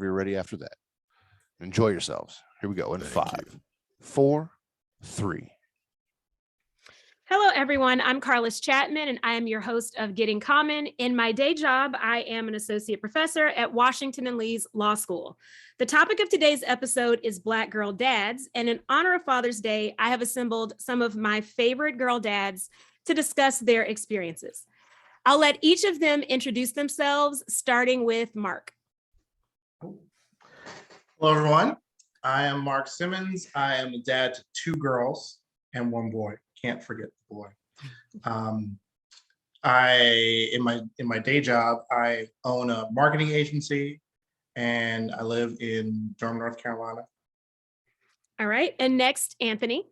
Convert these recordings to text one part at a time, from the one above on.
whenever you're ready after that. Enjoy yourselves. Here we go in Thank 5, you. 4, 3. Hello, everyone. I'm Carliss Chatman, and I am your host of Getting Common. In my day job, I am an associate professor at Washington and Lee's Law School. The topic of today's episode is Black girl dads, and in honor of Father's Day, I have assembled some of my favorite girl dads to discuss their experiences. I'll let each of them introduce themselves, starting with Mark. Hello, everyone. I am Mark Simmons. I am a dad to 2 girls and 1 boy. Can't forget the boy. In my day job, I own a marketing agency, and I live in Durham, North Carolina. All right. And next, Anthony.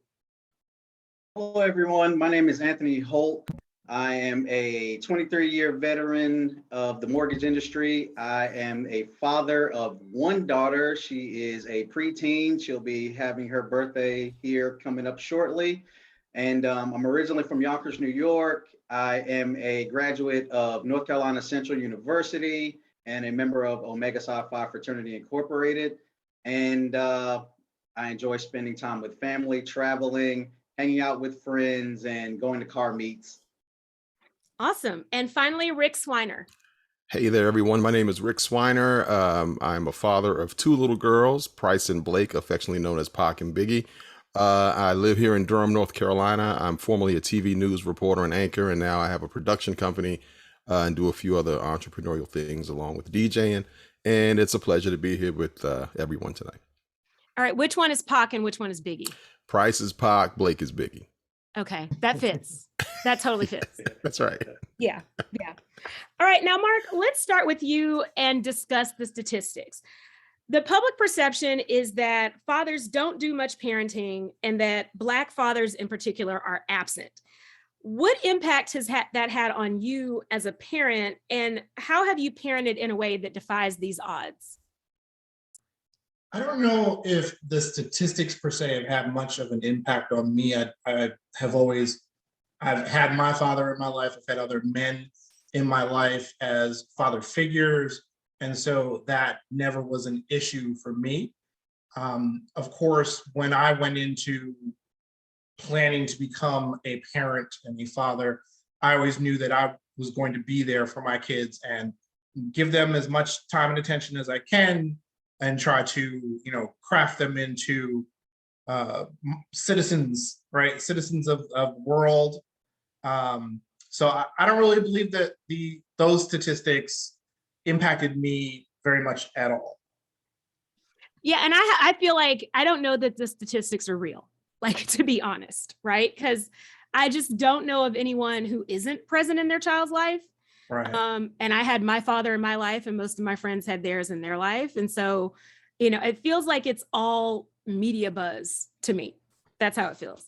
Hello, everyone. My name is Anthony Holt. I am a 23-year veteran of the mortgage industry. I am a father of 1 daughter. She is a preteen. She'll be having her birthday here coming up shortly. And I'm originally from Yonkers, New York. I am a graduate of North Carolina Central University and a member of Omega Psi Phi Fraternity Incorporated. And I enjoy spending time with family, traveling, hanging out with friends, and going to car meets. Awesome. And finally, Ric Swiner. Hey there, everyone. My name is Ric Swiner. I'm a father of 2 little girls, Price and Blake, affectionately known as Pac and Biggie. I live here in Durham, North Carolina. I'm formerly a TV news reporter and anchor, and now I have a production company and do a few other entrepreneurial things along with DJing. And it's a pleasure to be here with everyone tonight. All right. Which one is Pac and which one is Biggie? Price is Pac, Blake is Biggie. Okay. That fits. That totally fits. That's right. Yeah. All right. Now, Mark, let's start with you and discuss the statistics. The public perception is that fathers don't do much parenting and that Black fathers in particular are absent. What impact has that had on you as a parent, and how have you parented in a way that defies these odds? I don't know if the statistics per se have had much of an impact on me. I've had my father in my life. I've had other men in my life as father figures. And so that never was an issue for me. Of course, when I went into planning to become a parent and a father, I always knew that I was going to be there for my kids and give them as much time and attention as I can and try to, craft them into citizens, right? Citizens of the world. So I don't really believe that those statistics impacted me very much at all. Yeah. And I feel like I don't know that the statistics are real, like, to be honest, right? Because I just don't know of anyone who isn't present in their child's life. Right. And I had my father in my life, and most of my friends had theirs in their life. And so, it feels like it's all media buzz to me. That's how it feels.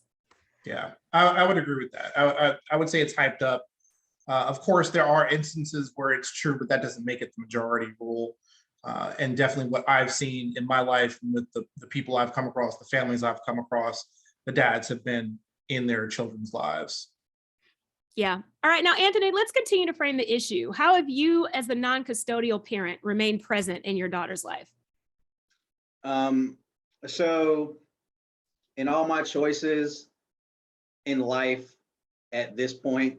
Yeah, I would agree with that. I would say it's hyped up. Of course, there are instances where it's true, but that doesn't make it the majority rule. And definitely what I've seen in my life with the people I've come across, the families I've come across, the dads have been in their children's lives. Yeah. All right. Now, Anthony, let's continue to frame the issue. How have you, as the non-custodial parent, remained present in your daughter's life? So in all my choices in life at this point,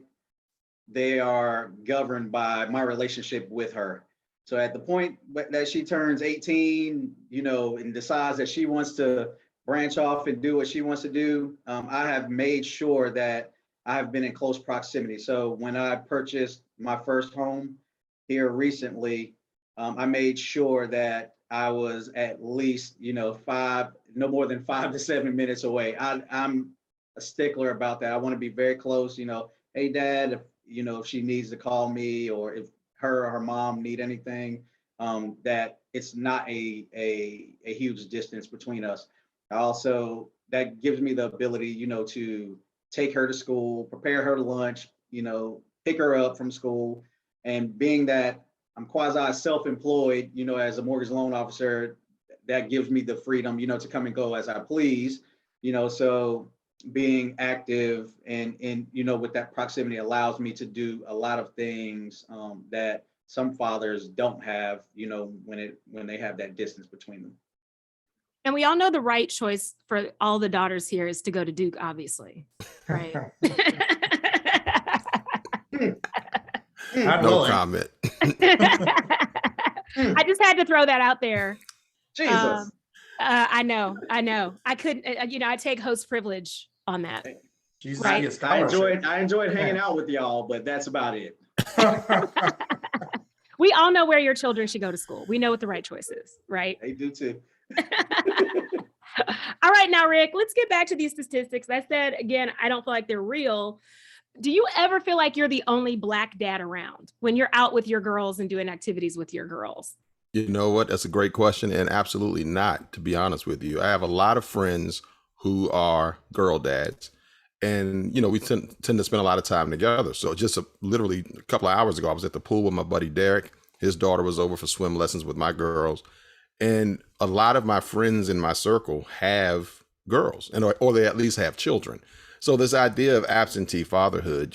they are governed by my relationship with her. So at the point that she turns 18, and decides that she wants to branch off and do what she wants to do, I have made sure that I have been in close proximity. So when I purchased my first home here recently, I made sure that I was at least, no more than 5 to 7 minutes away. I'm a stickler about that. I want to be very close. Hey, Dad, if she needs to call me, or if her or her mom need anything, that it's not a huge distance between us. Also, that gives me the ability, to take her to school, prepare her to lunch, pick her up from school. And being that I'm quasi self-employed, as a mortgage loan officer, that gives me the freedom, to come and go as I please, so being active and with that proximity allows me to do a lot of things that some fathers don't have, you know, when they have that distance between them. And we all know the right choice for all the daughters here is to go to Duke, obviously, right? I'm No willing. comment. I just had to throw that out there. Jesus. I know. I couldn't, I take host privilege on that. Jesus, Right. be a scholarship. I enjoyed hanging out with y'all, but that's about it. We all know where your children should go to school. We know what the right choice is, right? They do too. All right, now, Rick, let's get back to these statistics. I said, again, I don't feel like they're real. Do you ever feel like you're the only Black dad around when you're out with your girls and doing activities with your girls? You know what? That's a great question. And absolutely not, to be honest with you. I have a lot of friends who are girl dads. And, we tend to spend a lot of time together. So just literally a couple of hours ago, I was at the pool with my buddy Derek. His daughter was over for swim lessons with my girls. And a lot of my friends in my circle have girls, or they at least have children. So this idea of absentee fatherhood,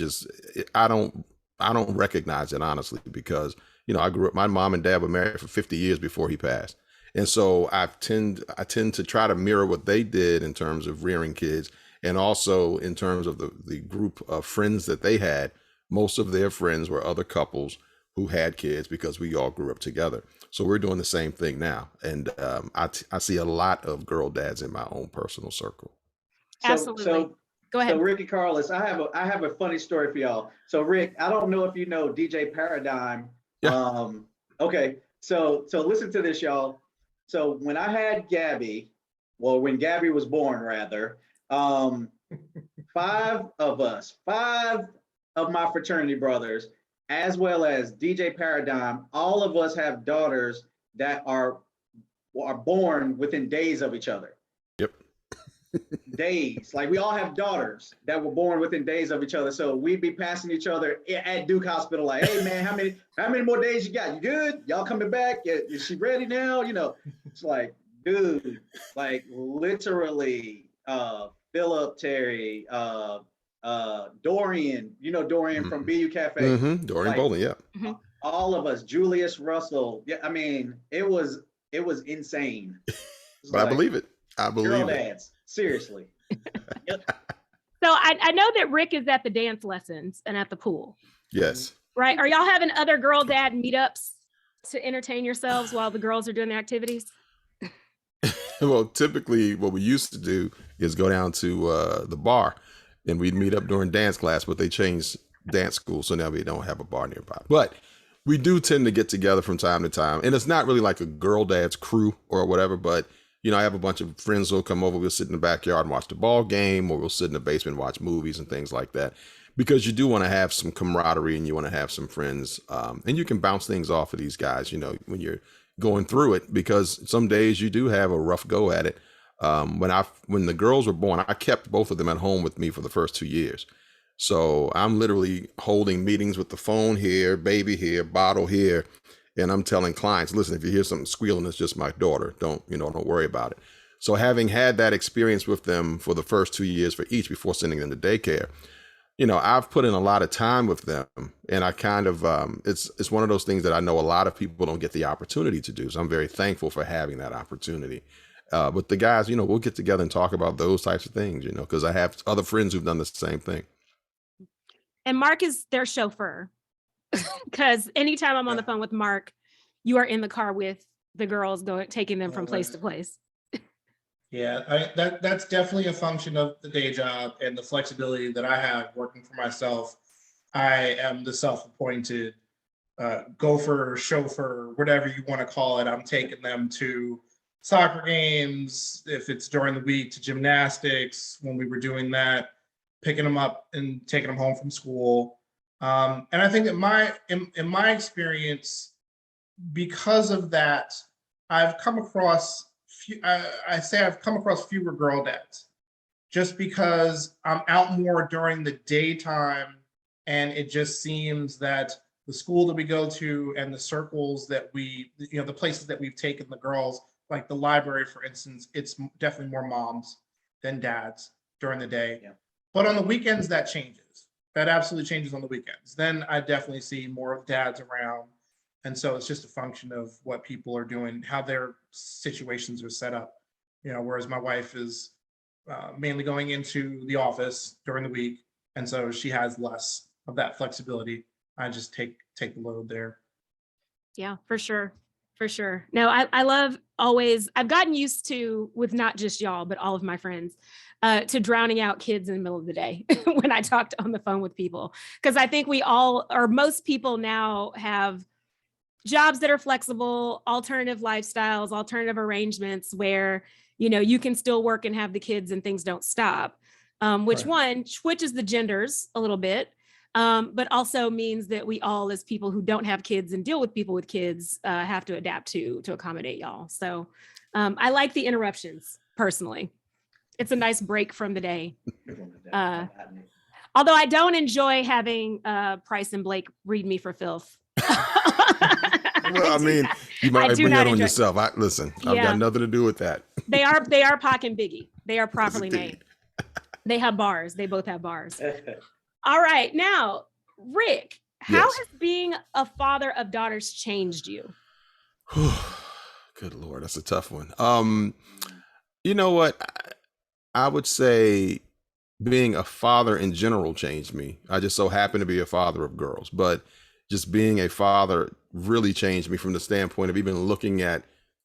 I don't recognize it, honestly, because, I grew up, my mom and dad were married for 50 years before he passed. And so I tend to try to mirror what they did in terms of rearing kids. And also in terms of the group of friends that they had. Most of their friends were other couples who had kids because we all grew up together. So we're doing the same thing now. And I see a lot of girl dads in my own personal circle. Absolutely. Go ahead. So Rick and Carliss, I have a funny story for y'all. So Rick, I don't know if you know DJ Paradigm. Yeah. Okay. So listen to this, y'all. So when I had Gabby, when Gabby was born, rather, five of my fraternity brothers, as well as DJ Paradigm, all of us have daughters that are born within days of each other. Yep. Days. Like, we all have daughters that were born within days of each other. So we'd be passing each other at Duke Hospital, like, hey man, how many more days you got? You good? Y'all coming back? Is she ready now? It's like, dude, like literally, Philip, Terry, Dorian, Dorian from BU Cafe. Mm-hmm. Dorian Bowling, yeah. Mm-hmm. All of us, Julius Russell. Yeah, I mean, it was insane. But I believe it. I believe girl it. dads, seriously. Yep. So I know that Rick is at the dance lessons and at the pool. Yes. Right? Are y'all having other girl dad meetups to entertain yourselves while the girls are doing their activities? Well, typically what we used to do is go down to the bar and we'd meet up during dance class, but they changed dance school. So now we don't have a bar nearby. But we do tend to get together from time to time. And it's not really like a girl dad's crew or whatever, but I have a bunch of friends who'll come over. We'll sit in the backyard and watch the ball game, or we'll sit in the basement and watch movies and things like that. Because you do want to have some camaraderie and you want to have some friends. And you can bounce things off of these guys, when you're going through it, because some days you do have a rough go at it. When the girls were born, I kept both of them at home with me for the first 2 years. So I'm literally holding meetings with the phone here, baby here, bottle here. And I'm telling clients, listen, if you hear something squealing, it's just my daughter. Don't worry about it. So having had that experience with them for the first 2 years for each before sending them to daycare, I've put in a lot of time with them, and I kind of, it's one of those things that I know a lot of people don't get the opportunity to do. So I'm very thankful for having that opportunity. But the guys, we'll get together and talk about those types of things, because I have other friends who've done the same thing. And Mark is their chauffeur, because anytime I'm on the phone with Mark, you are in the car with the girls taking them from place to place. Yeah, that's definitely a function of the day job and the flexibility that I have working for myself. I am the self-appointed gopher, chauffeur, whatever you want to call it. I'm taking them to soccer games, if it's during the week, to gymnastics when we were doing that, picking them up and taking them home from school. And I think that in my experience, because of that, I've come across I've come across fewer girl dads, just because I'm out more during the daytime, and it just seems that the school that we go to and the circles that the places that we've taken the girls, like the library, for instance, it's definitely more moms than dads during the day. Yeah. But on the weekends, that changes. That absolutely changes on the weekends. Then I definitely see more dads around. And so it's just a function of what people are doing, how their situations are set up. Whereas my wife is mainly going into the office during the week, and so she has less of that flexibility. I just take the load there. Yeah, for sure. For sure. No, I love always, I've gotten used to, with not just y'all, but all of my friends, to drowning out kids in the middle of the day when I talked on the phone with people. Because I think we all, or most people now, have jobs that are flexible, alternative lifestyles, alternative arrangements where, you can still work and have the kids and things don't stop, which switches the genders a little bit. But also means that we all, as people who don't have kids and deal with people with kids, have to adapt to accommodate y'all. So I like the interruptions personally. It's a nice break from the day. Although I don't enjoy having Price and Blake read me for filth. Well, I mean, you might bring that on yourself. Listen, I've got nothing to do with that. They are Pac and Biggie. They are properly named. They have bars. They both have bars. All right. Now, Rick, how has being a father of daughters changed you? Good Lord, that's a tough one. You know what? I would say being a father in general changed me. I just so happen to be a father of girls, but just being a father really changed me from the standpoint of even looking at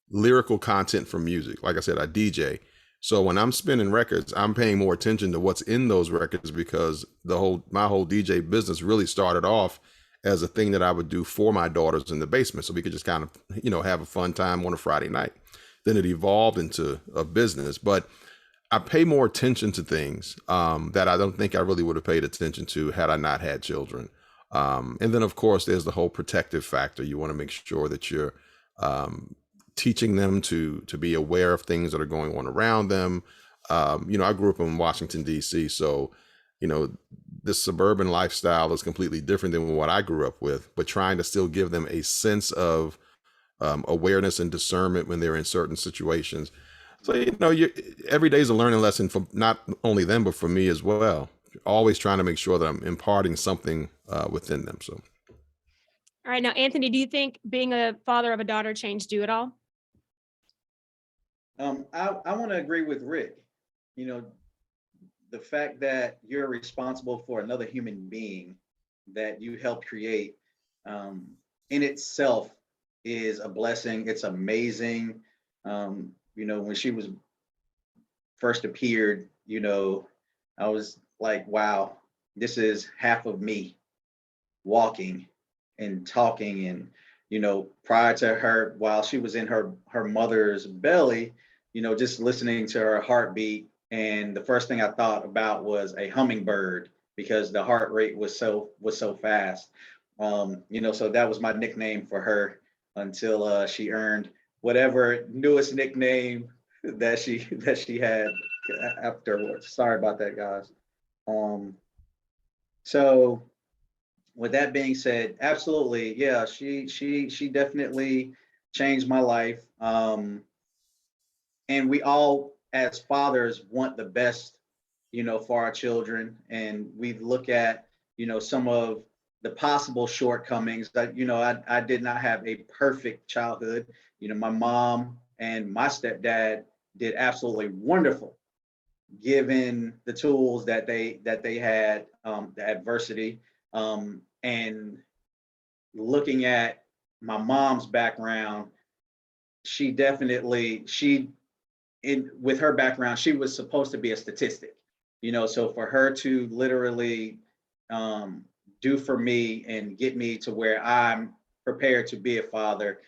lyrical content from music. Like I said, I DJ. So when I'm spinning records, I'm paying more attention to what's in those records, because my whole DJ business really started off as a thing that I would do for my daughters in the basement, so we could just kind of, have a fun time on a Friday night. Then it evolved into a business, but I pay more attention to things that I don't think I really would have paid attention to had I not had children. And then, of course, there's the whole protective factor. You want to make sure that you're teaching them to be aware of things that are going on around them. I grew up in Washington, D.C., so, this suburban lifestyle is completely different than what I grew up with, but trying to still give them a sense of awareness and discernment when they're in certain situations. So, every day is a learning lesson for not only them, but for me as well. Always trying to make sure that I'm imparting something within them. So. All right. Now, Anthony, do you think being a father of a daughter changed you at all? I want to agree with Rick. The fact that you're responsible for another human being that you helped create in itself is a blessing. It's amazing. When she was first appeared, I was like, wow, this is half of me walking and talking. And, prior to her, while she was in her mother's belly, just listening to her heartbeat. And the first thing I thought about was a hummingbird, because the heart rate was so fast. So that was my nickname for her until she earned whatever newest nickname that she had afterwards. Sorry about that, guys. So with that being said, absolutely, yeah, she definitely changed my life. And we all, as fathers, want the best, for our children. And we look at, some of the possible shortcomings that, I did not have a perfect childhood. My mom and my stepdad did absolutely wonderful, given the tools that they had, the adversity, and looking at my mom's background, with her background, she was supposed to be a statistic, so for her to literally do for me and get me to where I'm prepared to be a father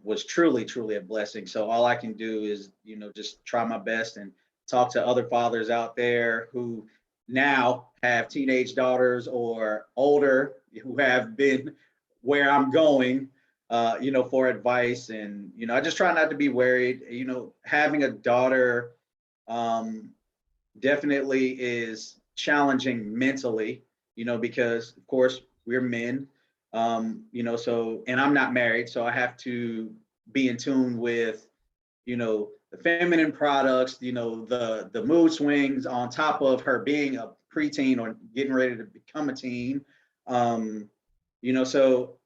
was truly, truly a blessing. So all I can do is, just try my best and talk to other fathers out there who now have teenage daughters or older, who have been where I'm going, for advice. And, I just try not to be worried. Having a daughter definitely is challenging mentally, because of course we're men, and I'm not married, so I have to be in tune with, the feminine products, the mood swings on top of her being a preteen or getting ready to become a teen. So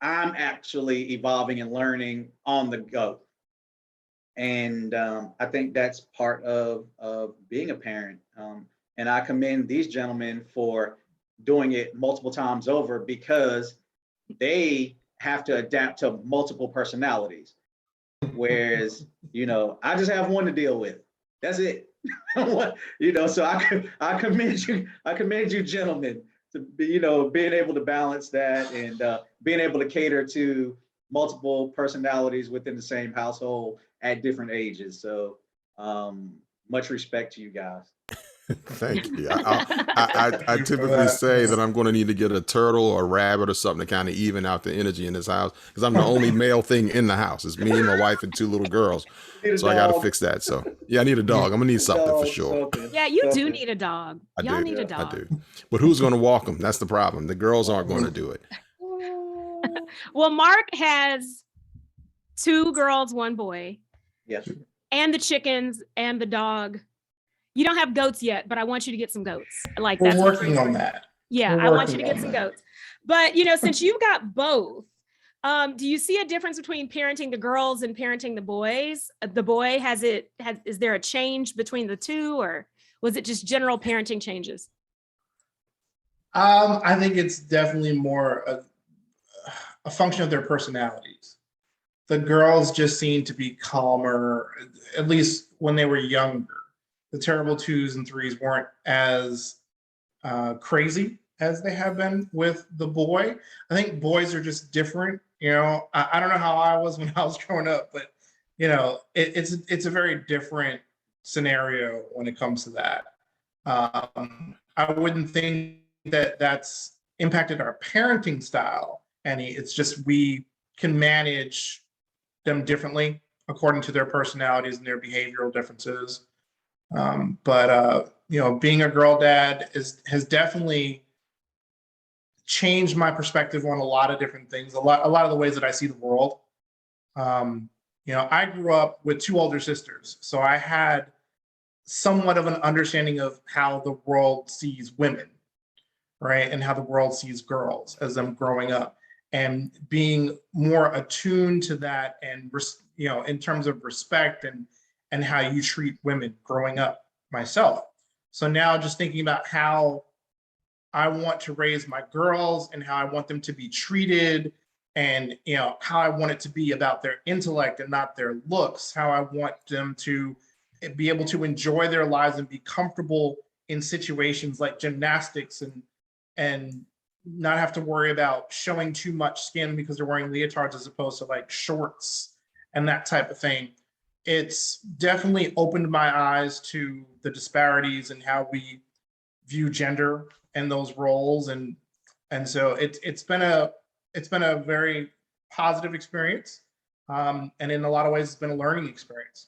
I'm actually evolving and learning on the go. And I think that's part of being a parent. And I commend these gentlemen for doing it multiple times over because they have to adapt to multiple personalities. Whereas, I just have one to deal with. That's it. So I commend you gentlemen to be, being able to balance that and being able to cater to multiple personalities within the same household at different ages. So much respect to you guys. Thank you. I typically say that I'm going to need to get a turtle or a rabbit or something to kind of even out the energy in this house because I'm the only male thing in the house. It's me, my wife, and 2 little girls. So I got to fix that. So yeah, I need a dog. I'm gonna need something for sure. Yeah, you do need a dog. Y'all need a dog. I do. But who's going to walk them? That's the problem. The girls aren't going to do it. Well, Mark has 2 girls, 1 boy. Yes. And the chickens and the dog. You don't have goats yet, but I want you to get some goats. Like We're that's working on that. Yeah, I want you to get some goats. But since you've got both, do you see a difference between parenting the girls and parenting the boys? The boy is there a change between the 2, or was it just general parenting changes? I think it's definitely more a function of their personalities. The girls just seem to be calmer, at least when they were younger. The terrible 2s and 3s weren't as crazy as they have been with the boy. I think boys are just different. I don't know how I was when I was growing up, but it's a very different scenario when it comes to that. I wouldn't think that that's impacted our parenting style any. It's just we can manage them differently according to their personalities and their behavioral differences. But being a girl dad has definitely changed my perspective on a lot of different things, a lot of the ways that I see the world. I grew up with 2 older sisters, so I had somewhat of an understanding of how the world sees women, right? And how the world sees girls as them growing up, and being more attuned to that, and in terms of respect and how you treat women growing up myself. So now just thinking about how I want to raise my girls and how I want them to be treated, and how I want it to be about their intellect and not their looks, how I want them to be able to enjoy their lives and be comfortable in situations like gymnastics and not have to worry about showing too much skin because they're wearing leotards as opposed to like shorts and that type of thing. It's definitely opened my eyes to the disparities in how we view gender and those roles, and so it's been a very positive experience, and in a lot of ways it's been a learning experience.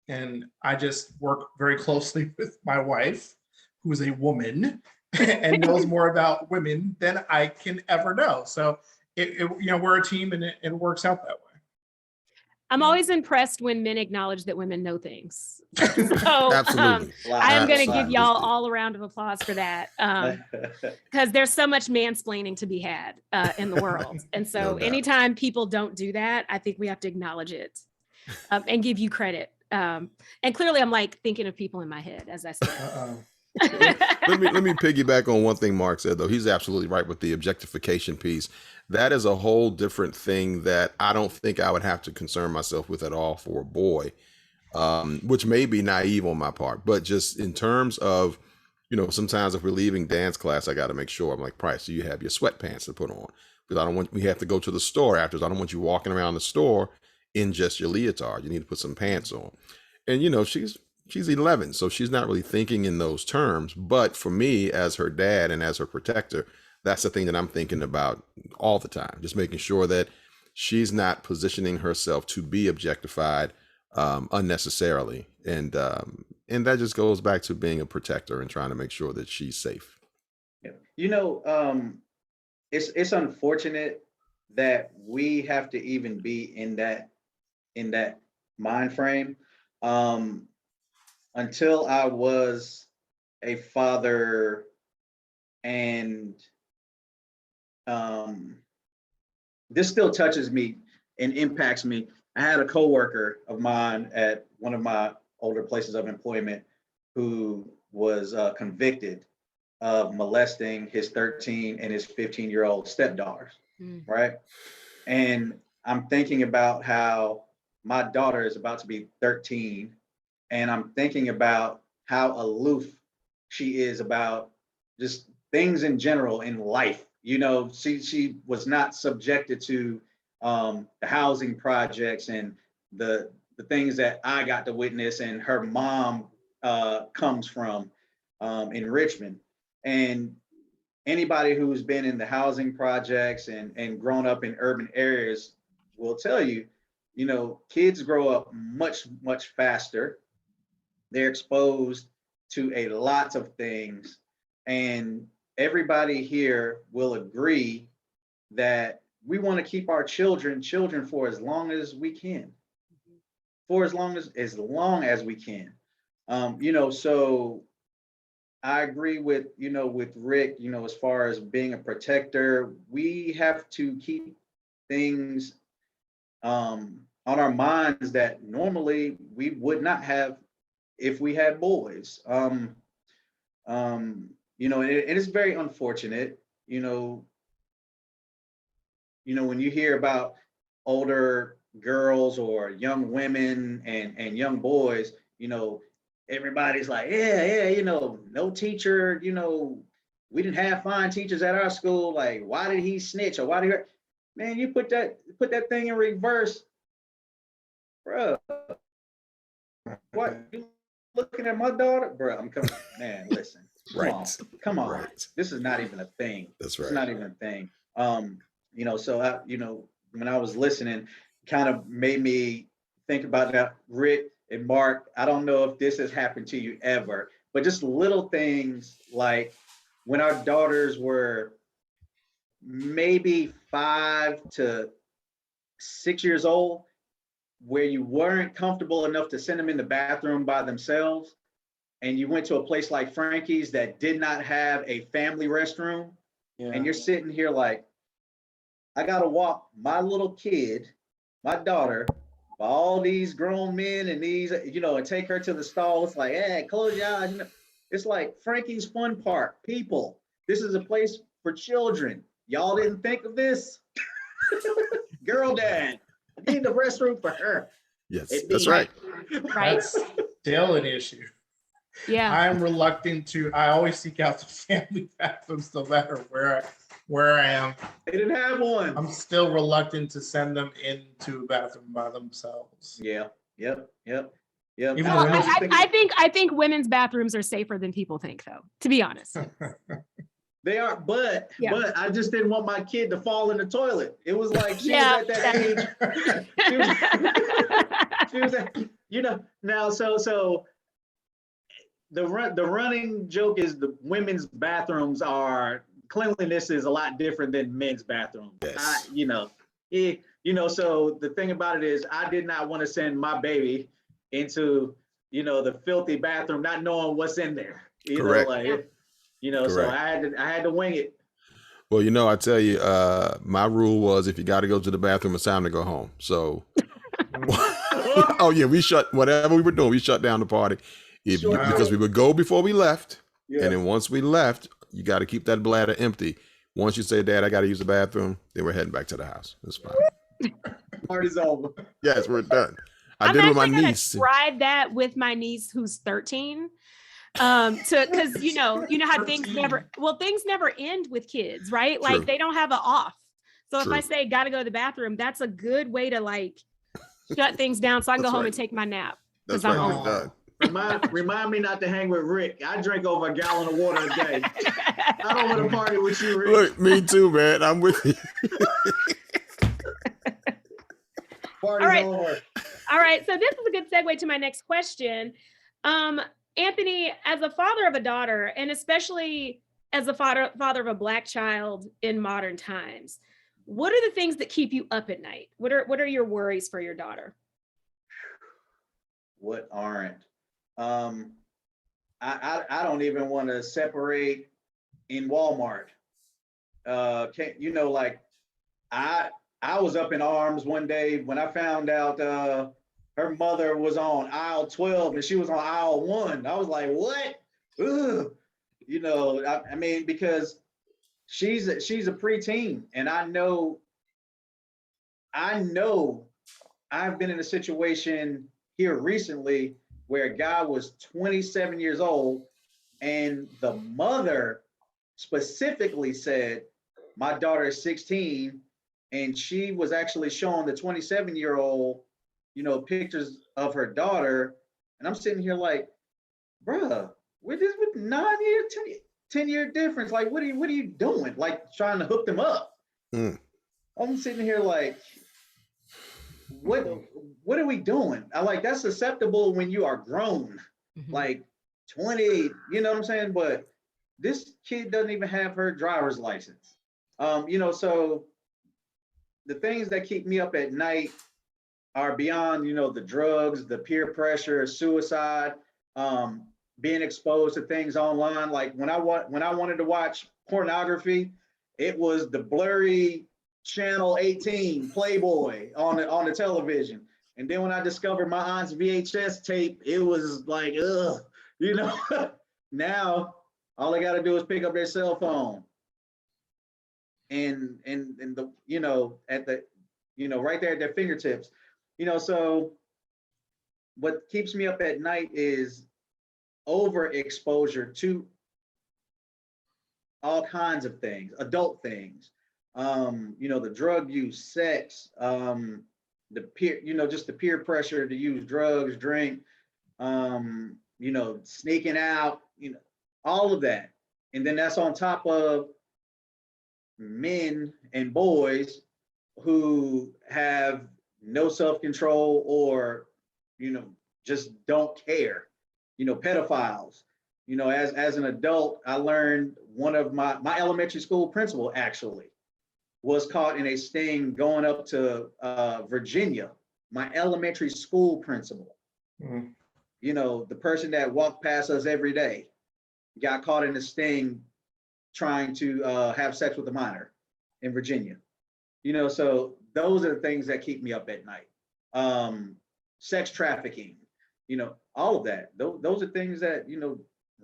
And I just work very closely with my wife, who is a woman and knows more about women than I can ever know. So we're a team, and it works out that way. I'm always impressed when men acknowledge that women know things. So Absolutely. I am going to give y'all Absolutely. all a round of applause for that, because there's so much mansplaining to be had in the world. And so No doubt. anytime people don't do that, I think we have to acknowledge it and give you credit. And clearly I'm like thinking of people in my head as I say let me piggyback on one thing Mark said, though. He's absolutely right with the objectification piece. That is a whole different thing that I don't think I would have to concern myself with at all for a boy, which may be naive on my part. But just in terms of, sometimes if we're leaving dance class, I got to make sure, I'm like, Price, you have your sweatpants to put on, because we have to go to the store afterwards. I don't want you walking around the store in just your leotard. You need to put some pants on. And she's 11, so she's not really thinking in those terms. But for me, as her dad and as her protector, that's the thing that I'm thinking about all the time. Just making sure that she's not positioning herself to be objectified unnecessarily. And that just goes back to being a protector and trying to make sure that she's safe. It's unfortunate that we have to even be in that mind frame. Until I was a father and this still touches me and impacts me. I had a coworker of mine at one of my older places of employment who was convicted of molesting his 13 and his 15-year-old stepdaughters, right? And I'm thinking about how my daughter is about to be 13, and I'm thinking about how aloof she is about just things in general in life. You know, she was not subjected to the housing projects and the things that I got to witness, and her mom comes from in Richmond. And anybody who's been in the housing projects and grown up in urban areas will tell you, you know, kids grow up much, much faster. They're exposed to a lot of things. And everybody here will agree that we want to keep our children for as long as we can. For as long as we can. You know, so I agree with, you know, with Rick, you know, as far as being a protector, we have to keep things on our minds that normally we would not have if we had boys. You know, it is very unfortunate, you know, when you hear about older girls or young women and young boys, you know, everybody's like, yeah, you know, no teacher, you know, we didn't have fine teachers at our school. Like, why did he snitch, or why did he, man, you put that thing in reverse, bro. What, you looking at my daughter, bro? I'm coming, man. Listen, come on. Right. This is not even a thing. That's right. It's not even a thing. You know, so I, you know, when I was listening, kind of made me think about that, Rick and Mark. I don't know if this has happened to you ever, but just little things like when our daughters were maybe 5 to 6 years old, where you weren't comfortable enough to send them in the bathroom by themselves, and you went to a place like Frankie's that did not have a family restroom, and you're sitting here like, I gotta walk my little kid, my daughter, by all these grown men and these, you know, and take her to the stall. It's like, hey, close your eyes. You know, it's like Frankie's Fun Park. People, this is a place for children. Y'all didn't think of this? Girl, dad, I need the restroom for her. Yes, that's right. Right. That's still an issue. Yeah. I'm reluctant to, I always seek out the family bathrooms no matter where I am. They didn't have one. I'm still reluctant to send them into a bathroom by themselves. Yeah. Yep. Even Well, though I think women's bathrooms are safer than people think, though, to be honest. They are, but I just didn't want my kid to fall in the toilet. It was like she Yeah. was at that age. She was at, you know, now so the running joke is the women's bathrooms are, cleanliness is a lot different than men's bathrooms. Yes. You know, so the thing about it is I did not want to send my baby into, you know, the filthy bathroom, not knowing what's in there. You Correct. know, like, you know, Correct. so I had to wing it. Well, you know, I tell you, my rule was if you got to go to the bathroom, it's time to go home. So, oh yeah, we shut whatever we were doing. We shut down the party because we would go before we left, and then once we left, you got to keep that bladder empty. Once you say, "Dad, I got to use the bathroom," then we're heading back to the house. It's fine. Party's over. Yes, we're done. I'm did it with my actually gonna niece. tried that with my niece who's 13. Because you know how things never end with kids, right? Like True. they don't have an off. So if True. I say gotta go to the bathroom, that's a good way to like shut things down so I can go That's home right. and take my nap. That's I'm right. old. We're done. Remind me not to hang with Rick. I drink over a gallon of water a day. I don't want to party with you, Rick. Look, me too, man. I'm with you. Party's over. All right. So this is a good segue to my next question. Anthony, as a father of a daughter, and especially as a father of a Black child in modern times, what are the things that keep you up at night? What are your worries for your daughter? What aren't? I don't even want to separate in Walmart. You know, like I I was up in arms one day when I found out her mother was on aisle 12 and she was on aisle 1. I was like, what? Ugh. You know, I mean, because she's a preteen, and I know I've been in a situation here recently where a guy was 27 years old, and the mother specifically said, my daughter is 16, and she was actually showing the 27-year-old, pictures of her daughter. And I'm sitting here like, bruh, with 9 year, 10-year difference. Like, what are you doing? Like, trying to hook them up. I'm sitting here like, what are we doing? I like, that's acceptable when you are grown, like 20, you know what I'm saying? But this kid doesn't even have her driver's license. So the things that keep me up at night are beyond, the drugs, the peer pressure, suicide, being exposed to things online. Like when I wanted to watch pornography, it was the blurry channel 18 Playboy on the television. And then when I discovered my aunt's VHS tape, it was like, ugh, Now all I got to do is pick up their cell phone and the, at the, right there at their fingertips. So what keeps me up at night is overexposure to all kinds of things, adult things, the drug use, sex, the peer, just the peer pressure to use drugs, drink, sneaking out, all of that. And then that's on top of men and boys who have no self-control or, just don't care, pedophiles. As an adult, I learned one of my elementary school principal actually was caught in a sting going up to Virginia. My elementary school principal, the person that walked past us every day, got caught in a sting trying to have sex with a minor in Virginia. So those are the things that keep me up at night. Sex trafficking, all of that. Those are things that,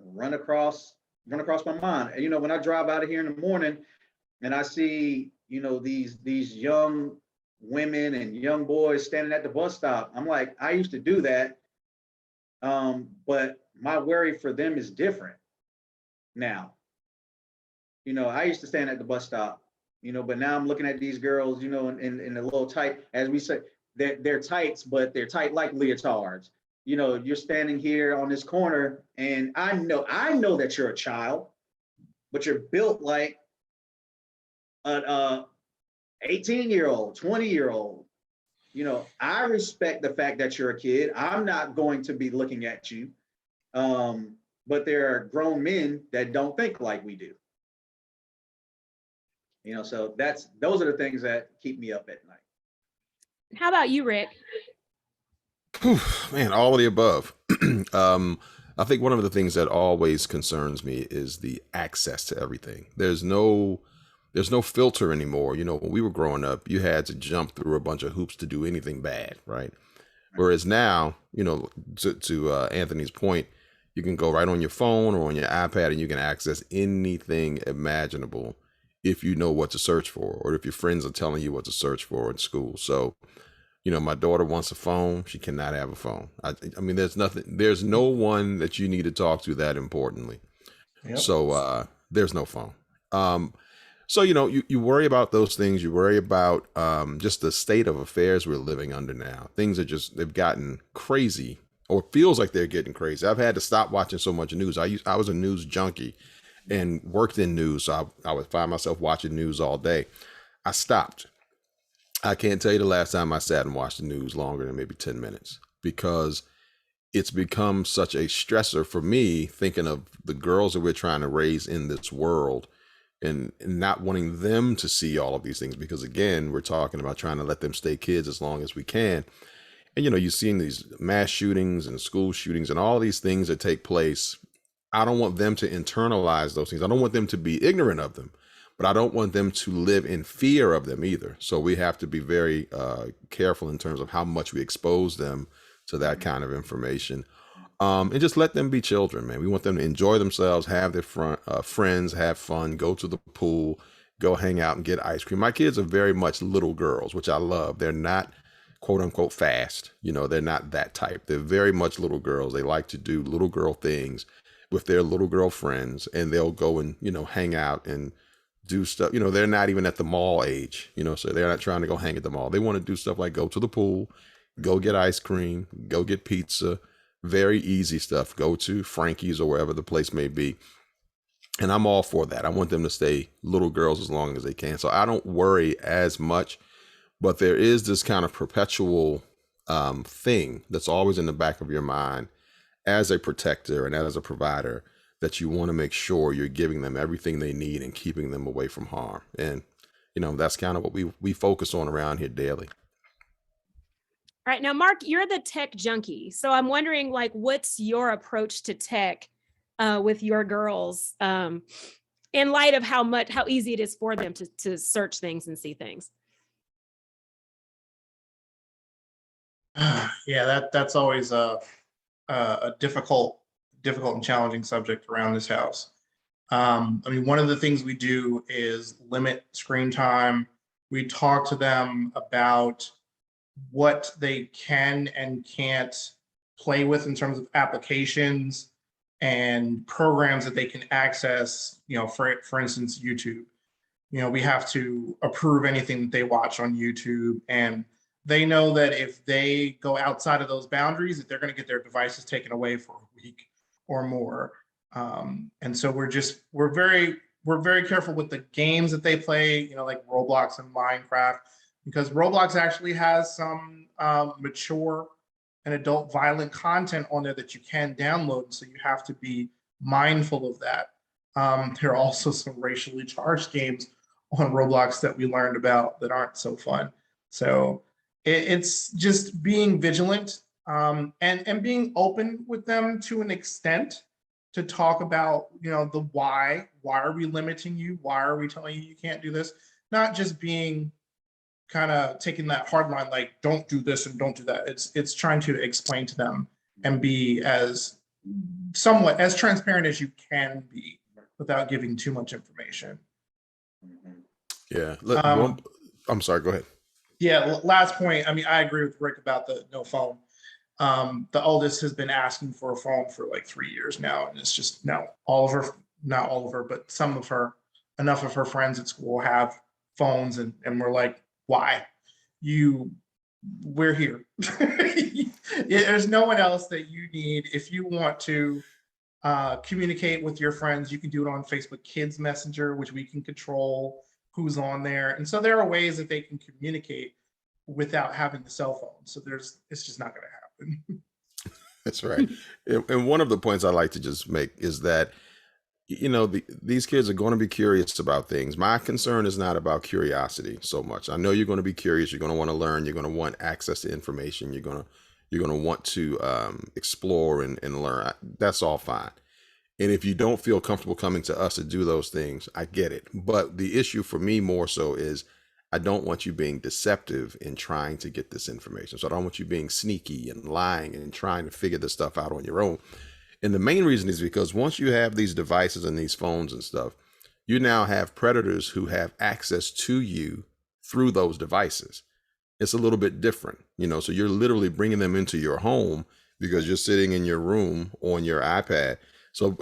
run across my mind. When I drive out of here in the morning and I see, these young women and young boys standing at the bus stop, I'm like, I used to do that. But my worry for them is different now. I used to stand at the bus stop, but now I'm looking at these girls, in a little tight, as we say, they're tights, but they're tight like leotards. You're standing here on this corner, and I know that you're a child, but you're built like an 18-year-old, 20-year-old. I respect the fact that you're a kid. I'm not going to be looking at you. But there are grown men that don't think like we do. So those are the things that keep me up at night. How about you, Rick? Man, all of the above. I think one of the things that always concerns me is the access to everything. There's no filter anymore. When we were growing up, you had to jump through a bunch of hoops to do anything bad, right? Whereas now, to Anthony's point, you can go right on your phone or on your iPad and you can access anything imaginable if you know what to search for, or if your friends are telling you what to search for in school. So, my daughter wants a phone. She cannot have a phone. I mean, there's no one that you need to talk to that importantly. Yep. So there's no phone. So, you worry about those things. You worry about just the state of affairs we're living under now. Things are they've gotten crazy, or feels like they're getting crazy. I've had to stop watching so much news. I was a news junkie and worked in news. So I would find myself watching news all day. I stopped. I can't tell you the last time I sat and watched the news longer than maybe 10 minutes, because it's become such a stressor for me, thinking of the girls that we're trying to raise in this world and not wanting them to see all of these things, because again, we're talking about trying to let them stay kids as long as we can. And, you're seeing these mass shootings and school shootings and all these things that take place. I don't want them to internalize those things. I don't want them to be ignorant of them, but I don't want them to live in fear of them either. So we have to be very careful in terms of how much we expose them to that kind of information. And just let them be children, man. We want them to enjoy themselves, have their friends, have fun, go to the pool, go hang out and get ice cream. My kids are very much little girls, which I love. They're not quote unquote fast. They're not that type. They're very much little girls. They like to do little girl things with their little girl friends, and they'll go and, hang out and do stuff. They're not even at the mall age, so they're not trying to go hang at the mall. They want to do stuff like go to the pool, go get ice cream, go get pizza, very easy stuff. Go to Frankie's or wherever the place may be. And I'm all for that. I want them to stay little girls as long as they can. So I don't worry as much, but there is this kind of perpetual thing that's always in the back of your mind as a protector and as a provider, that you want to make sure you're giving them everything they need and keeping them away from harm. And, that's kind of what we focus on around here daily. All right. Now, Mark, you're the tech junkie. So I'm wondering, what's your approach to tech with your girls in light of how easy it is for them to search things and see things? Yeah, that's always a difficult and challenging subject around this house. One of the things we do is limit screen time. We talk to them about what they can and can't play with in terms of applications and programs that they can access, for instance, YouTube. We have to approve anything that they watch on YouTube, and they know that if they go outside of those boundaries, that they're going to get their devices taken away for a week or more. And so we're very careful with the games that they play, like Roblox and Minecraft, because Roblox actually has some mature and adult violent content on there that you can download. So you have to be mindful of that. There are also some racially charged games on Roblox that we learned about that aren't so fun. So it's just being vigilant and being open with them to an extent to talk about, the why are we limiting you? Why are we telling you you can't do this? Not just being kind of taking that hard line, like don't do this and don't do that. It's trying to explain to them and be somewhat as transparent as you can be without giving too much information. Yeah. I'm sorry, go ahead. Yeah, last point. I agree with Rick about the no phone. The oldest has been asking for a phone for like 3 years now, and it's just no. Not all of her, but enough of her friends at school have phones, and we're like, why? We're here. There's no one else that you need. If you want to communicate with your friends, you can do it on Facebook Kids Messenger, which we can control who's on there. And so there are ways that they can communicate without having the cell phone. So it's just not going to happen. That's right. And one of the points I like to just make is that, these kids are going to be curious about things. My concern is not about curiosity so much. I know you're going to be curious. You're going to want to learn. You're going to want access to information. You're going to want to explore and learn. That's all fine. And if you don't feel comfortable coming to us to do those things, I get it. But the issue for me more so is I don't want you being deceptive in trying to get this information. So I don't want you being sneaky and lying and trying to figure this stuff out on your own. And the main reason is because once you have these devices and these phones and stuff, you now have predators who have access to you through those devices. It's a little bit different, so you're literally bringing them into your home because you're sitting in your room on your iPad. So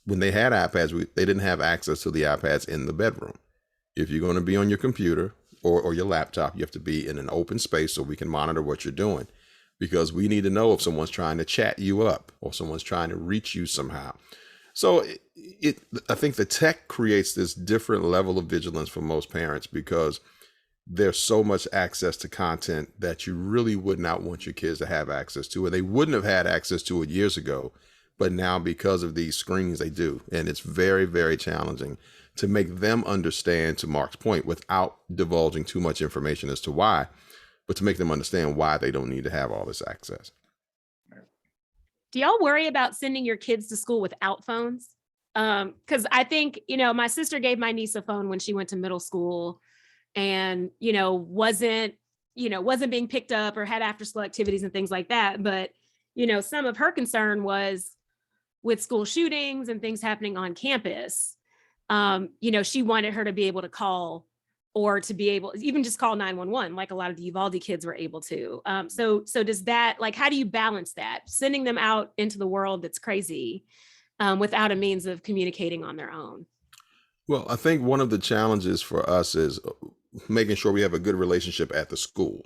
when they had iPads, they didn't have access to the iPads in the bedroom. If you're going to be on your computer or your laptop, you have to be in an open space so we can monitor what you're doing, because we need to know if someone's trying to chat you up or someone's trying to reach you somehow. So I think the tech creates this different level of vigilance for most parents because there's so much access to content that you really would not want your kids to have access to, and they wouldn't have had access to it years ago. But now because of these screens, they do. And it's very, very challenging to make them understand, to Mark's point, without divulging too much information as to why, but to make them understand why they don't need to have all this access. Do y'all worry about sending your kids to school without phones? Because I think, my sister gave my niece a phone when she went to middle school and, wasn't being picked up or had after school activities and things like that. But, some of her concern was with school shootings and things happening on campus. She wanted her to be able to call or to be able even just call 911, like a lot of the Uvalde kids were able to. So does that, like, how do you balance that? Sending them out into the world that's crazy without a means of communicating on their own? Well, I think one of the challenges for us is making sure we have a good relationship at the school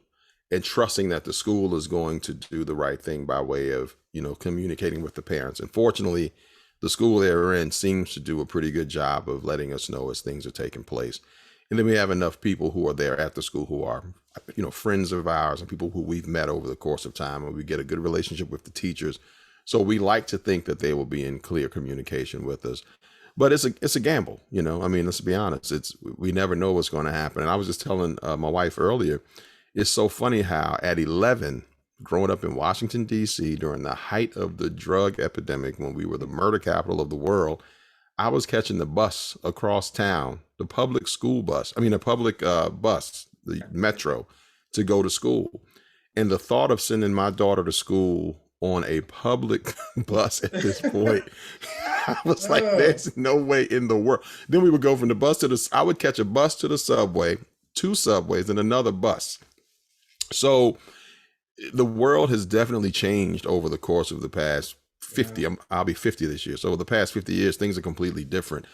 and trusting that the school is going to do the right thing by way of, communicating with the parents. And fortunately, the school they're in seems to do a pretty good job of letting us know as things are taking place. And then we have enough people who are there at the school who are, friends of ours and people who we've met over the course of time, and we get a good relationship with the teachers. So we like to think that they will be in clear communication with us. But it's a gamble, let's be honest. We never know what's going to happen. And I was just telling my wife earlier, it's so funny how at 11, growing up in Washington, D.C., during the height of the drug epidemic, when we were the murder capital of the world, I was catching the bus across town, the public school bus, a public bus, the metro, to go to school. And the thought of sending my daughter to school on a public bus at this point, I was like, there's no way in the world. Then we would go from the bus to I would catch a bus to the subway, 2 subways, and another bus. So the world has definitely changed over the course of the past 50. I'll be 50 this year. So over the past 50 years, things are completely different.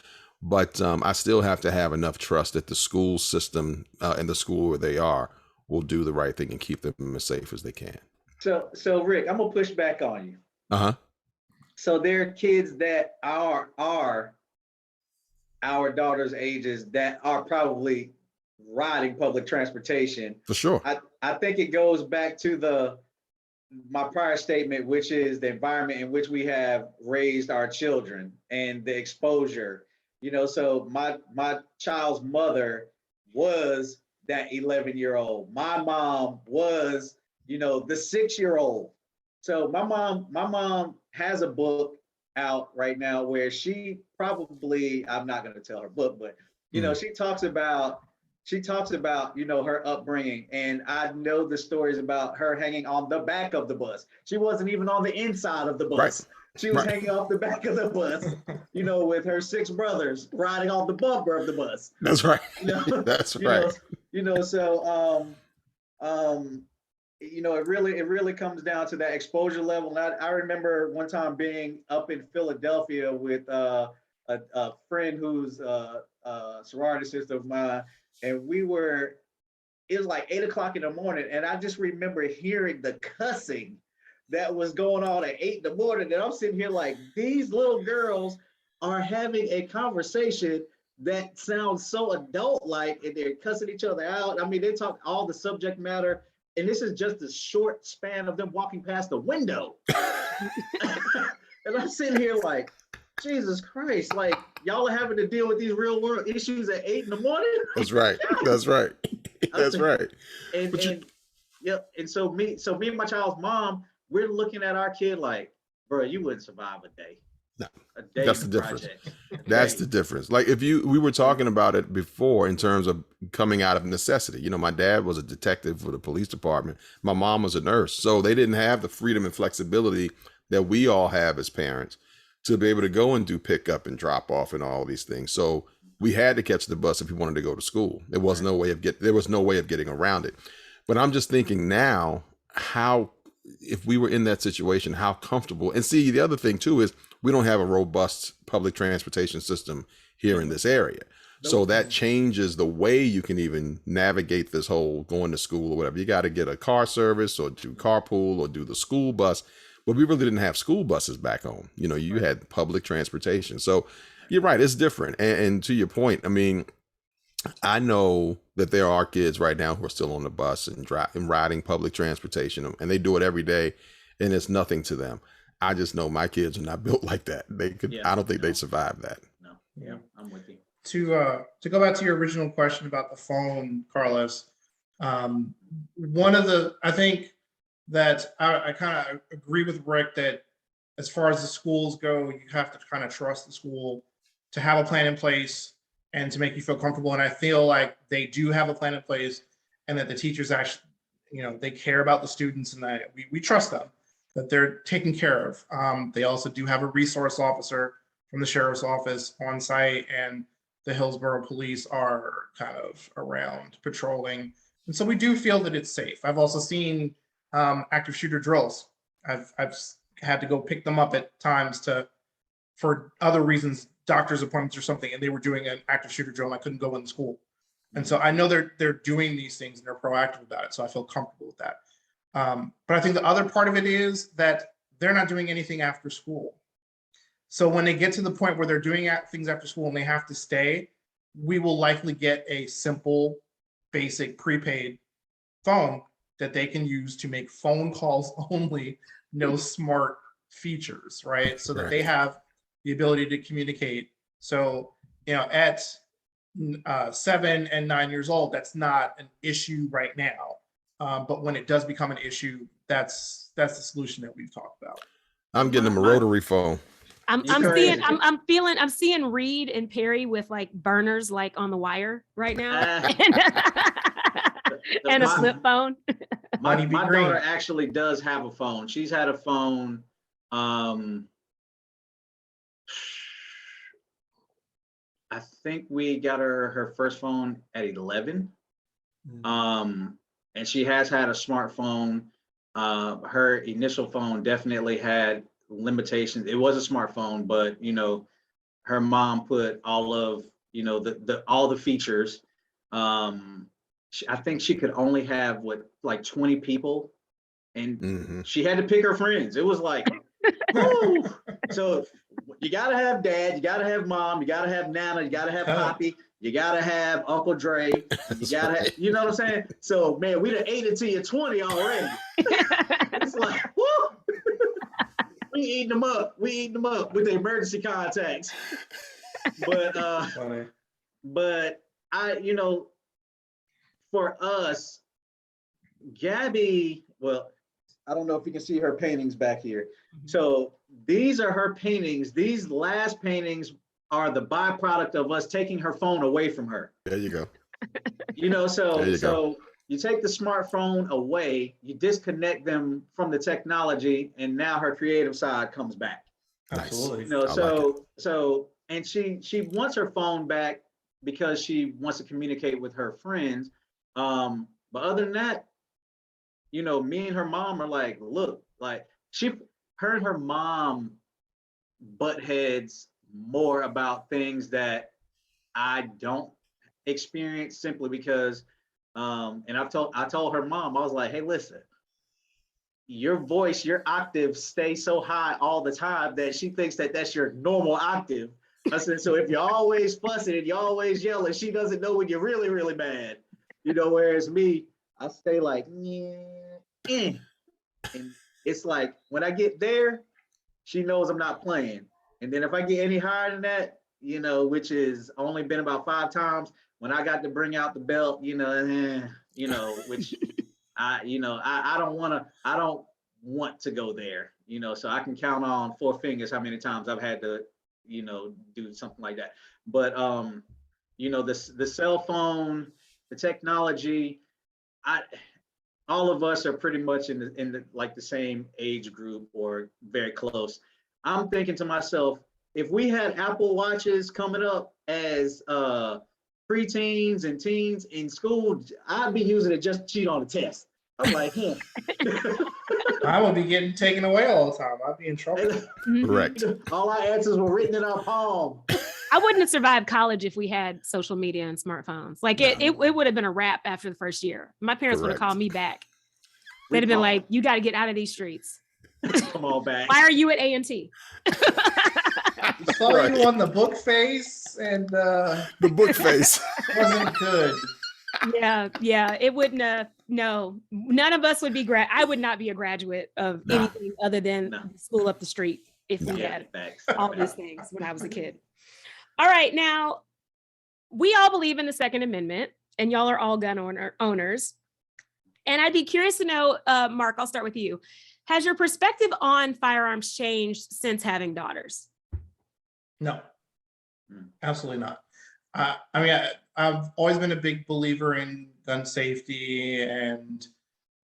But I still have to have enough trust that the school system and the school where they are will do the right thing and keep them as safe as they can. So Rick, I'm gonna push back on you. Uh-huh. So there are kids that are our daughter's ages that are probably riding public transportation. For sure. I think it goes back to my prior statement, which is the environment in which we have raised our children and the exposure. So my child's mother was that 11-year-old. My mom was, the 6-year-old. So my mom has a book out right now where she probably, I'm not going to tell her book, but she talks about her upbringing, and I know the stories about her hanging on the back of the bus. She wasn't even on the inside of the bus. Right. She was hanging off the back of the bus, with her 6 brothers riding off the bumper of the bus. That's right. That's right. So it really comes down to that exposure level. And I remember one time being up in Philadelphia with a friend who's a sorority sister of mine, and it was like 8 o'clock in the morning, and I just remember hearing the cussing that was going on at 8 in the morning, and I'm sitting here like, these little girls are having a conversation that sounds so adult-like, and they're cussing each other out. They talk all the subject matter, and this is just a short span of them walking past the window. And I'm sitting here like, Jesus Christ, like, y'all are having to deal with these real world issues at 8 in the morning? That's right. That's right. That's right. And so me and my child's mom, we're looking at our kid like, bro, you wouldn't survive a day. No, a day that's the difference. That's the difference. Like we were talking about it before in terms of coming out of necessity. My dad was a detective for the police department. My mom was a nurse. So they didn't have the freedom and flexibility that we all have as parents to be able to go and do pickup and drop off and all these things. So we had to catch the bus if we wanted to go to school. There was no way of getting around it. But I'm just thinking now, if we were in that situation, how comfortable. And see, the other thing too is we don't have a robust public transportation system here in this area. So that changes the way you can even navigate this whole going to school or whatever. You got to get a car service or do carpool or do the school bus. But we really didn't have school buses back home. You had public transportation. So you're right, it's different. And to your point, I know that there are kids right now who are still on the bus and riding public transportation, and they do it every day, and it's nothing to them. I just know my kids are not built like that. I don't think they'd survive that. No, yeah, I'm with you. To go back to your original question about the phone, Carliss, one of the, I think that I kind of agree with Rick that as far as the schools go, you have to kind of trust the school to have a plan in place and to make you feel comfortable. And I feel like they do have a plan in place, and that the teachers actually, they care about the students, and that we trust them, that they're taken care of. They also do have a resource officer from the sheriff's office on site, and the Hillsborough police are kind of around patrolling. And so we do feel that it's safe. I've also seen active shooter drills. I've had to go pick them up at times for other reasons, doctor's appointments or something, and they were doing an active shooter drill and I couldn't go in the school. And so I know they're doing these things and they're proactive about it. So I feel comfortable with that. But I think the other part of it is that they're not doing anything after school. So when they get to the point where they're doing things after school and they have to stay, we will likely get a simple, basic prepaid phone that they can use to make phone calls only, no smart features, right? So that they have the ability to communicate. So, at 7 and 9 years old, that's not an issue right now. But when it does become an issue, that's the solution that we've talked about. I'm getting them a rotary phone. I'm seeing Reed and Perry with like burners like on the wire right now. And a flip phone. My daughter actually does have a phone. She's had a phone. I think we got her first phone at 11. And she has had a smartphone. Her initial phone definitely had limitations. It was a smartphone, but her mom put all of all the features. I think she could only have like 20 people, and she had to pick her friends. It was like, woo! So you gotta have dad, you gotta have mom, you gotta have Nana, you gotta have Poppy, you gotta have Uncle Dre, you gotta have, you know what I'm saying? So man, we done ate it to you 20 already. It's like, woo! We eating them up with the emergency contacts. But for us, Gabby, well, I don't know if you can see her paintings back here. So these are her paintings. These last paintings are the byproduct of us taking her phone away from her. There you go. So you take the smartphone away, you disconnect them from the technology, and now her creative side comes back. Absolutely. And she wants her phone back because she wants to communicate with her friends. But other than that, me and her mom are like, look, like her and her mom butt heads more about things that I don't experience, simply because and I told her mom, I was like, hey, listen, your voice, your octave stays so high all the time that she thinks that that's your normal octave. I said, so if you're always fussing and you're always yelling, she doesn't know when you're really, really mad. Whereas me, I stay like, and it's like when I get there, she knows I'm not playing. And then if I get any higher than that, which is only been about 5 times, when I got to bring out the belt, which I don't want to go there, so I can count on 4 fingers how many times I've had to, do something like that. But the cell phone, the technology, all of us are pretty much in the same age group or very close. I'm thinking to myself, if we had Apple Watches coming up as preteens and teens in school, I'd be using it just to cheat on the test. I'm like, I would be getting taken away all the time. I'd be in trouble. Correct. All our answers were written in our palm. I wouldn't have survived college if we had social media and smartphones. Like it would have been a wrap after the first year. My parents would have called me back. They'd have been like, you got to get out of these streets. Come on back. Why are you at A&T? Saw you on the book face, and the book face wasn't good. Yeah. It wouldn't have. No, none of us would be I would not be a graduate of anything other than school up the street if we had all these things when I was a kid. All right, now we all believe in the Second Amendment, and y'all are all gun owners. And I'd be curious to know, Mark, I'll start with you. Has your perspective on firearms changed since having daughters? No. Absolutely not. I mean, I've always been a big believer in gun safety and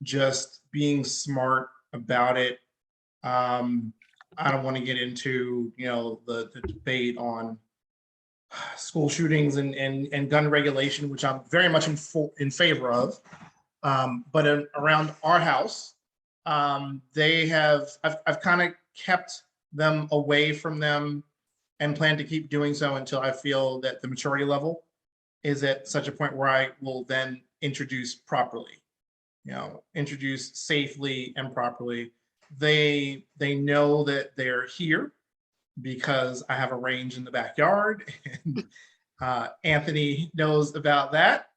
just being smart about it. I don't want to get into, the debate on school shootings and gun regulation, which I'm very much in favor of. But around our house, I've kind of kept them away from them and plan to keep doing so until I feel that the maturity level is at such a point where I will then introduce properly, introduce safely and properly. They know that they're here because I have a range in the backyard, and Anthony knows about that.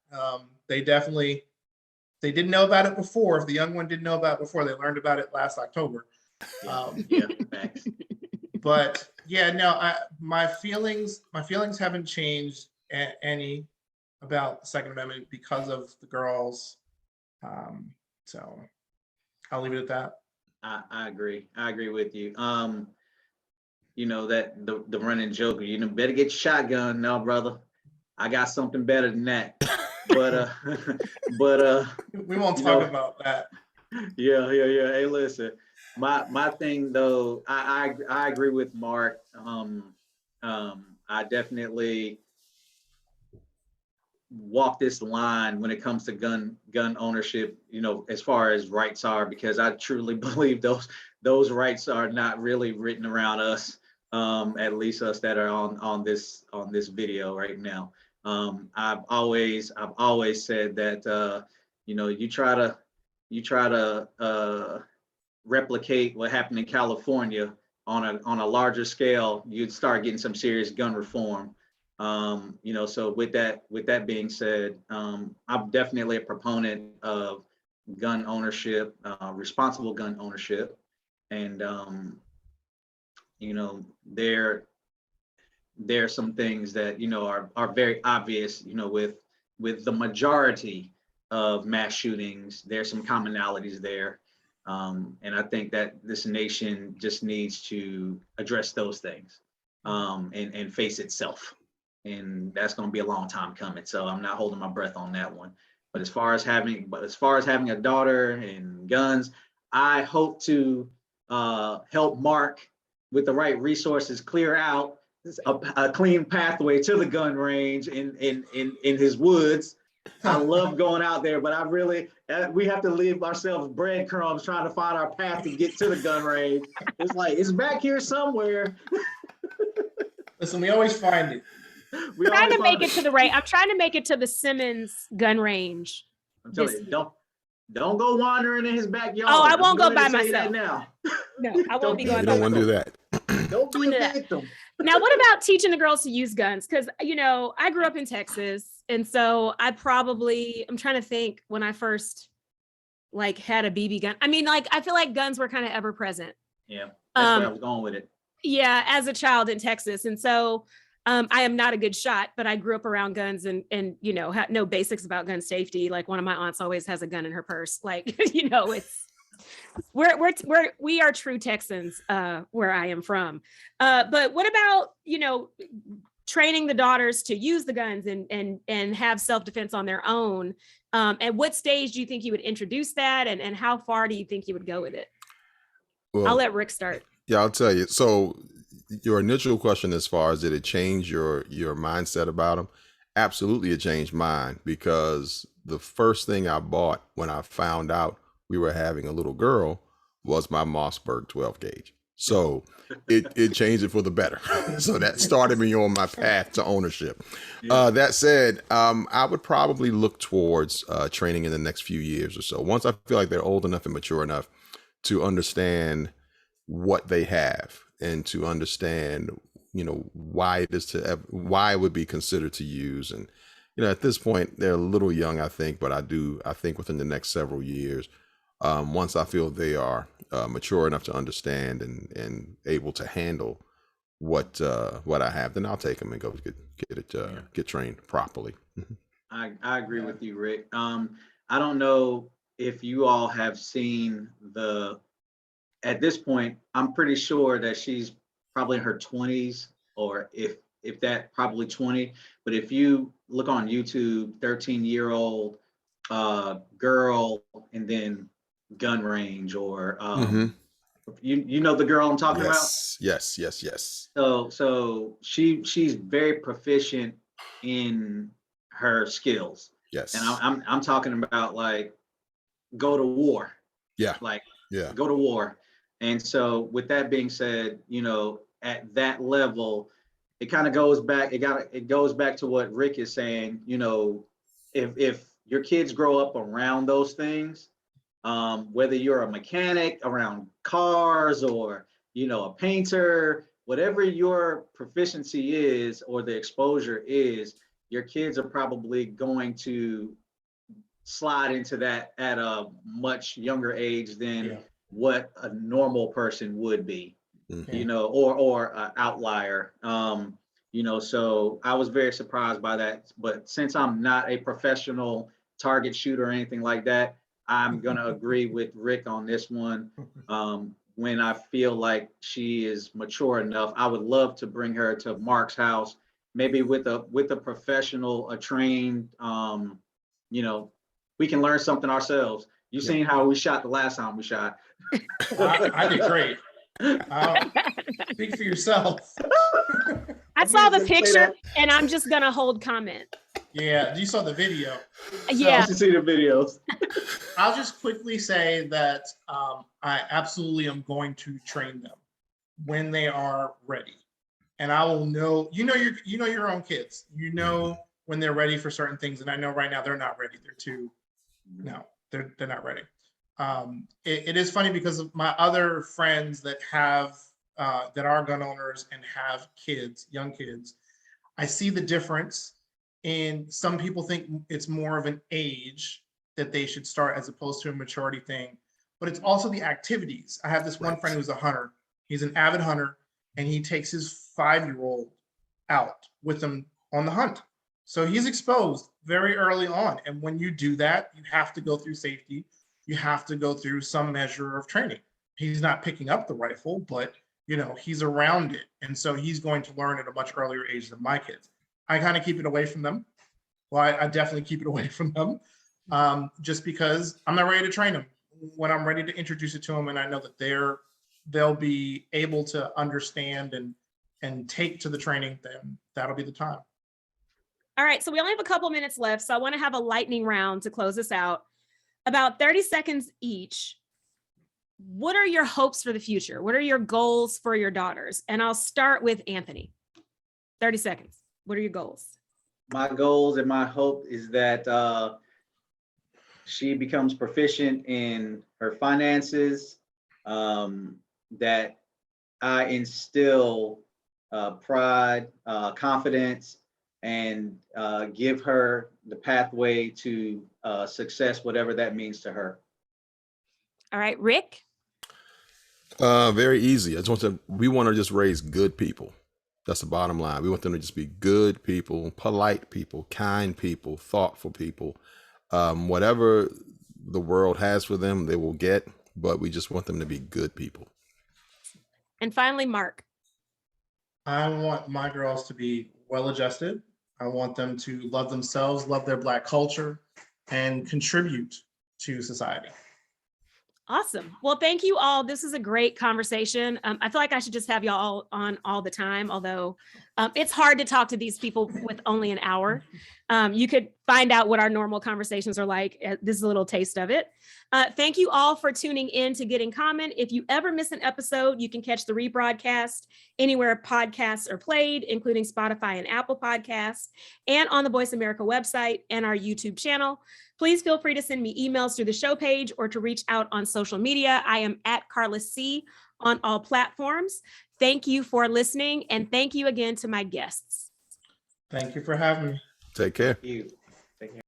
They didn't know about it before. If the young one didn't know about it before, they learned about it last October. Thanks. But yeah, no, my feelings haven't changed any about the Second Amendment because of the girls. So I'll leave it at that. I agree. I agree with you. That the running joke, better get your shotgun now, brother. I got something better than that. But we won't talk about that. Yeah. Hey, listen, my thing though, I agree with Mark. I definitely walk this line when it comes to gun ownership, as far as rights are, because I truly believe those rights are not really written around us, at least us that are on this video right now. I've always said that you try to replicate what happened in California on a larger scale, you'd start getting some serious gun reform. So with that being said, I'm definitely a proponent of gun ownership, responsible gun ownership, and there are some things that are very obvious. With the majority of mass shootings, there's some commonalities there, and I think that this nation just needs to address those things, and face itself. And that's going to be a long time coming. So I'm not holding my breath on that one. But as far as having a daughter and guns, I hope to help Mark with the right resources clear out a clean pathway to the gun range in his woods. I love going out there, but we have to leave ourselves breadcrumbs trying to find our path to get to the gun range. It's like, it's back here somewhere. Listen, we always find it. I'm trying to make it to the Simmons gun range. I'm telling you, don't go wandering in his backyard. Oh, I won't go by myself. Now. No, I won't be going by myself. You don't want to do that. Don't be a victim. Now, what about teaching the girls to use guns? Because, I grew up in Texas. And so I'm trying to think when I first had a BB gun. I mean, I feel like guns were kind of ever present. Yeah, that's where I was going with it. Yeah, as a child in Texas. And so I am not a good shot, but I grew up around guns and had no basics about gun safety. Like one of my aunts always has a gun in her purse. It's we are true Texans where I am from. But what about, training the daughters to use the guns and have self-defense on their own? At what stage do you think you would introduce that? And how far do you think you would go with it? Well, I'll let Rick start. Yeah, I'll tell you. So your initial question, as far as did it change your mindset about them? Absolutely, it changed mine, because the first thing I bought when I found out we were having a little girl was my Mossberg 12 gauge. So it changed it for the better. So that started me on my path to ownership. Yeah. That said, I would probably look towards training in the next few years or so. Once I feel like they're old enough and mature enough to understand what they have, and to understand, why it would be considered to use. And, at this point, they're a little young, I think, but I think within the next several years, once I feel they are mature enough to understand and able to handle what I have, then I'll take them and go get trained properly. I agree with you, Rick. I don't know if you all have seen at this point, I'm pretty sure that she's probably in her 20s, or if if that, probably 20. But if you look on YouTube, 13-year-old girl and then gun range, or Mhm. you know the girl I'm talking about. Yes. So she's very proficient in her skills, and Yes. I'm talking about like go to war, Yeah. like Yeah. go to war. And so with that being said, at that level, it kind of goes back. It goes back to what Rick is saying. If your kids grow up around those things, whether you're a mechanic around cars, or a painter, whatever your proficiency is or the exposure is, your kids are probably going to slide into that at a much younger age than Yeah. what a normal person would be, Mhm. or an outlier. So I was very surprised by that. But since I'm not a professional target shooter or anything like that, I'm gonna agree with Rick on this one. When I feel like she is mature enough, I would love to bring her to Mark's house, maybe with a professional, a trained, we can learn something ourselves. You Yeah. seen how we shot the last time we shot. I did great. Speak for yourself. I saw the just say picture that. and I'm just gonna hold comment. Yeah, you saw the video. Yeah. You should see the videos. I'll just quickly say that I absolutely am going to train them when they are ready, and I will know. Your own kids. You know when they're ready for certain things, and I know right now they're not ready. They're not ready. It is funny because of my other friends that are gun owners and have kids, young kids. I see the difference. And some people think it's more of an age that they should start as opposed to a maturity thing. But it's also the activities. I have this one friend who's a hunter. He's an avid hunter, and he takes his 5-year-old out with him on the hunt. So he's exposed very early on. And when you do that, you have to go through safety. You have to go through some measure of training. He's not picking up the rifle, but he's around it. And so he's going to learn at a much earlier age than my kids. I kind of keep it away from them. Well, I definitely keep it away from them, just because I'm not ready to train them. When I'm ready to introduce it to them, and I know that they'll be able to understand and take to the training, then that'll be the time. All right, so we only have a couple minutes left, so I want to have a lightning round to close this out. About 30 seconds each. What are your hopes for the future? What are your goals for your daughters? And I'll start with Anthony. 30 seconds. What are your goals? My goals and my hope is that she becomes proficient in her finances, that I instill pride, confidence, and give her the pathway to success, whatever that means to her. All right, Rick. Very easy. We want to just raise good people. That's the bottom line. We want them to just be good people, polite people, kind people, thoughtful people. Whatever the world has for them, they will get, but we just want them to be good people. And finally, Mark. I want my girls to be well-adjusted. I want them to love themselves, love their Black culture, and contribute to society. Awesome. Well, thank you all. This is a great conversation. I feel like I should just have y'all on all the time, although it's hard to talk to these people with only an hour. You could find out what our normal conversations are like. This is a little taste of it. Thank you all for tuning in to Getting Common. If you ever miss an episode, you can catch the rebroadcast anywhere podcasts are played, including Spotify and Apple Podcasts, and on the Voice America website and our YouTube channel. Please feel free to send me emails through the show page or to reach out on social media. I am at Carliss C on all platforms. Thank you for listening, and thank you again to my guests. Thank you for having me. Take care. Thank you.